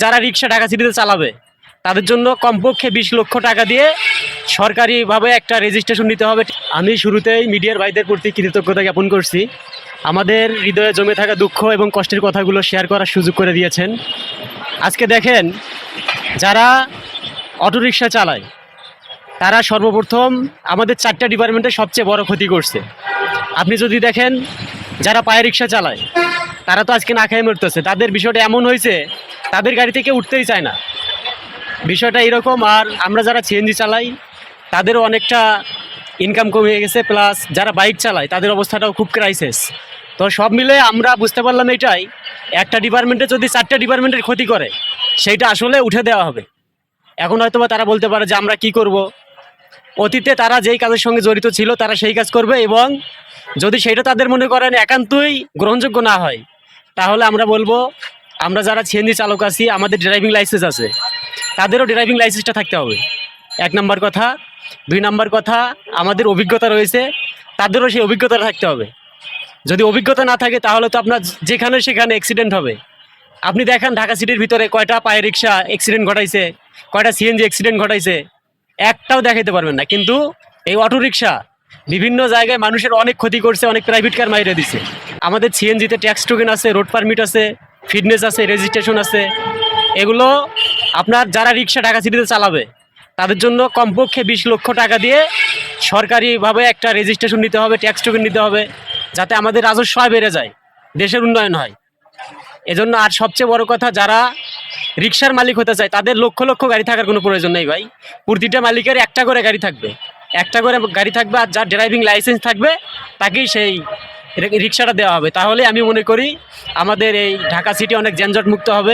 যারা রিক্সা ঢাকা সিটিতে চালাবে তাদের জন্য কমপক্ষে 20 লক্ষ টাকা দিয়ে সরকারিভাবে একটা রেজিস্ট্রেশন নিতে হবে। আমি শুরুতেই মিডিয়ার ভাইদের প্রতি কৃতজ্ঞতা জ্ঞাপন করছি, আমাদের হৃদয়ে জমে থাকা দুঃখ এবং কষ্টের কথাগুলো শেয়ার করার সুযোগ করে দিয়েছেন। আজকে দেখেন, যারা অটোরিকশা চালায় তারা সর্বপ্রথম আমাদের 4টা ডিপার্টমেন্টের সবচেয়ে বড় ক্ষতি করছে। আপনি যদি দেখেন, যারা পায়ে রিক্সা চালায় তারা তো আজকে না খেয়ে মরতেছে। তাদের বিষয়টা এমন হয়েছে, তাদের গাড়ি থেকে উঠতেই চায় না। বিষয়টা এরকম। আর আমরা যারা সিএনজি চালাই তাদেরও অনেকটা ইনকাম কমে গেছে, প্লাস যারা বাইক চালায় তাদের অবস্থাটাও খুব ক্রাইসিস। তো সব মিলে আমরা বুঝতে পারলাম এটাই, একটা ডিপার্টমেন্টে যদি 4টা ডিপার্টমেন্টের ক্ষতি করে সেইটা আসলে উঠে দেওয়া হবে। এখন হয়তোবা তারা বলতে পারে যে আমরা কি করব। অতীতে তারা যেই কাজের সঙ্গে জড়িত ছিল তারা সেই কাজ করবে, এবং যদি সেটা তাদের মনে করেন একান্তই গ্রহণযোগ্য না হয়, তাহলে আমরা বলবো আমরা যারা সিএনজি চালক আছি, আমাদের ড্রাইভিং লাইসেন্স আছে, তাদেরও ড্রাইভিং লাইসেন্সটা থাকতে হবে, 1 নম্বর কথা। 2 নম্বর কথা, আমাদের অভিজ্ঞতা রয়েছে, তাদেরও সেই অভিজ্ঞতা থাকতে হবে। যদি অভিজ্ঞতা না থাকে তাহলে তো আপনার যেখানে সেখানে অ্যাক্সিডেন্ট হবে। আপনি দেখেন ঢাকা সিটির ভিতরে কয়টা পায়ে রিক্সা অ্যাক্সিডেন্ট ঘটাইছে, কয়টা সিএনজি অ্যাক্সিডেন্ট ঘটাইছে, একটাও দেখাইতে পারবেন না। কিন্তু এই অটোরিকশা বিভিন্ন জায়গায় মানুষের অনেক ক্ষতি করছে, অনেক প্রাইভেট কার মাইরে দিছে। আমাদের সিএনজিতে ট্যাক্স টোকেন আছে, রোড পারমিট আছে, ফিটনেস আছে, রেজিস্ট্রেশন আছে। এগুলো আপনার যারা রিক্সা ঢাকা সিটিতে চালাবে তাদের জন্য কমপক্ষে 20 লক্ষ টাকা দিয়ে সরকারিভাবে একটা রেজিস্ট্রেশন নিতে হবে, ট্যাক্স টোকেন নিতে হবে, যাতে আমাদের রাজস্ব আয় বেড়ে যায়, দেশের উন্নয়ন হয় এজন্য। আর সবচেয়ে বড় কথা, যারা রিক্সার মালিক হতে চায় তাদের লক্ষ লক্ষ গাড়ি থাকার কোনো প্রয়োজন নেই ভাই। প্রতিটা মালিকের একটা করে গাড়ি থাকবে, একটা করে গাড়ি থাকবে, আর যার ড্রাইভিং লাইসেন্স থাকবে তাকেই সেই রিক্সাটা দেওয়া হবে। তাহলে আমি মনে করি আমাদের এই ঢাকা সিটি অনেক যানজট মুক্ত হবে।